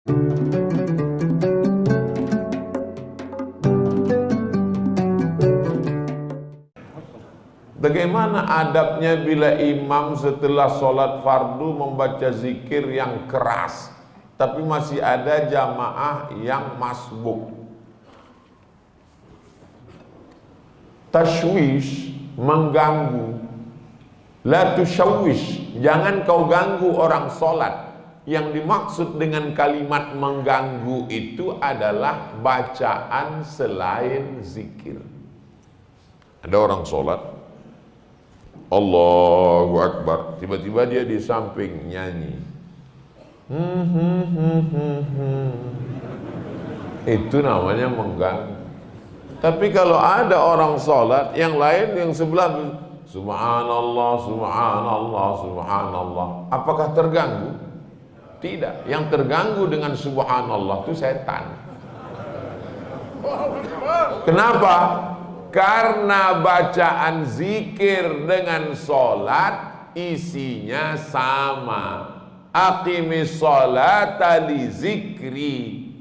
Bagaimana adabnya bila imam setelah sholat fardu membaca zikir yang keras, tapi masih ada jamaah yang masbuk? Tashwish, mengganggu. La tushawwish, jangan kau ganggu orang sholat. Yang dimaksud dengan kalimat mengganggu itu adalah bacaan selain zikir. Ada orang sholat, Allahu Akbar, tiba-tiba dia di samping nyanyi. Itu namanya mengganggu. Tapi kalau ada orang sholat, yang lain yang sebelah subhanallah, subhanallah, subhanallah, apakah terganggu? Tidak. Yang terganggu dengan subhanallah itu setan. Kenapa? Karena bacaan zikir dengan sholat isinya sama. Aqimis sholata li zikri,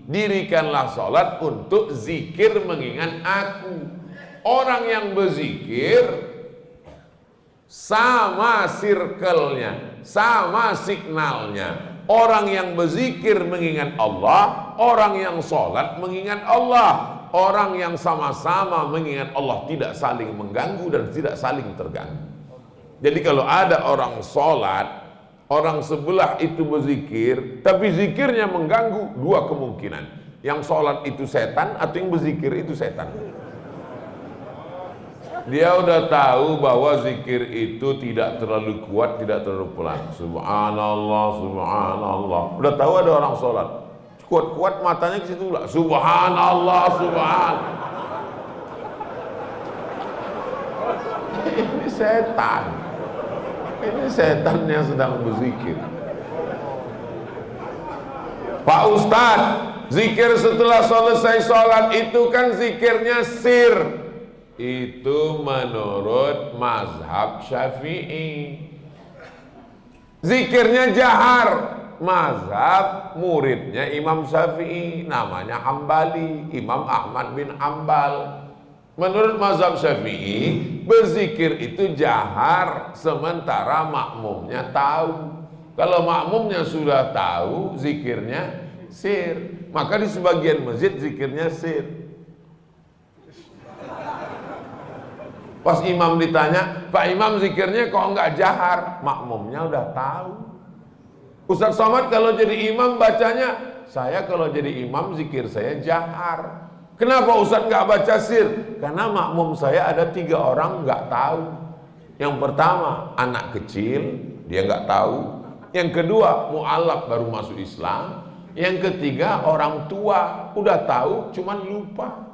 dirikanlah sholat untuk zikir mengingat aku. Orang yang berzikir sama circle-nya, sama signalnya. Orang yang berzikir mengingat Allah, orang yang sholat mengingat Allah. Orang yang sama-sama mengingat Allah tidak saling mengganggu dan tidak saling terganggu. Jadi kalau ada orang sholat, orang sebelah itu berzikir, tapi zikirnya mengganggu, dua kemungkinan. Yang sholat itu setan atau yang berzikir itu setan. Dia udah tahu bahwa zikir itu tidak terlalu kuat, tidak terlalu pelan. Subhanallah, subhanallah. Udah tahu ada orang sholat, kuat-kuat matanya ke situ lah. Subhanallah, subhanallah. Ini setan. Ini setan yang sedang berzikir. Pak Ustadz, zikir setelah selesai sholat itu kan zikirnya sir. Itu menurut mazhab Syafi'i. Zikirnya jahar, mazhab muridnya Imam Syafi'i, namanya Hambali, Imam Ahmad bin Hambal. Menurut mazhab Syafi'i, berzikir itu jahar sementara makmumnya tahu. Kalau makmumnya sudah tahu, zikirnya sir. Maka di sebagian masjid zikirnya sir. Pas imam ditanya, Pak Imam zikirnya kok enggak jahar? Makmumnya udah tahu. Ustaz Somad kalau jadi imam bacanya, saya kalau jadi imam zikir saya jahar. Kenapa Ustaz enggak baca sir? Karena makmum saya ada 3 orang enggak tahu. Yang pertama anak kecil, dia enggak tahu. Yang kedua mu'alaf baru masuk Islam. Yang ketiga orang tua, udah tahu cuman lupa.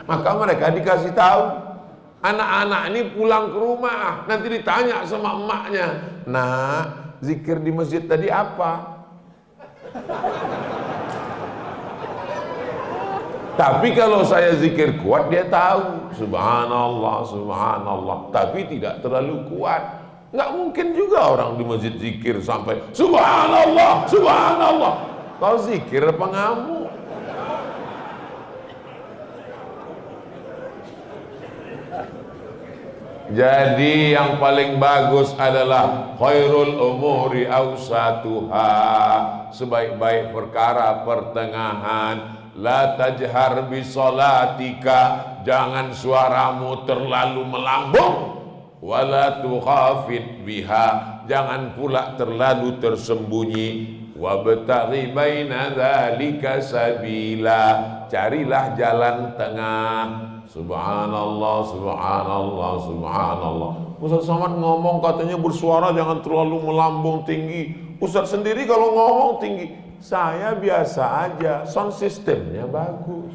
Maka mereka dikasih tahu. Anak-anak ini pulang ke rumah, nanti ditanya sama emaknya, nah zikir di masjid tadi apa? Tapi kalau saya zikir kuat dia tahu, subhanallah, subhanallah, tapi tidak terlalu kuat. Nggak mungkin juga orang di masjid zikir sampai subhanallah, subhanallah. Kau zikir apa ngamuk? Jadi yang paling bagus adalah khairul umuri awsatuha, sebaik-baik perkara pertengahan. La tajhar bisolatika, jangan suaramu terlalu melambung. Wala tukhafit biha, jangan pula terlalu tersembunyi. Wabtaghi baina dzalika sabila, carilah jalan tengah. Subhanallah, subhanallah, subhanallah. Ustaz Somad ngomong katanya bersuara jangan terlalu melambung tinggi. Ustaz sendiri kalau ngomong tinggi, saya biasa aja, sound systemnya bagus.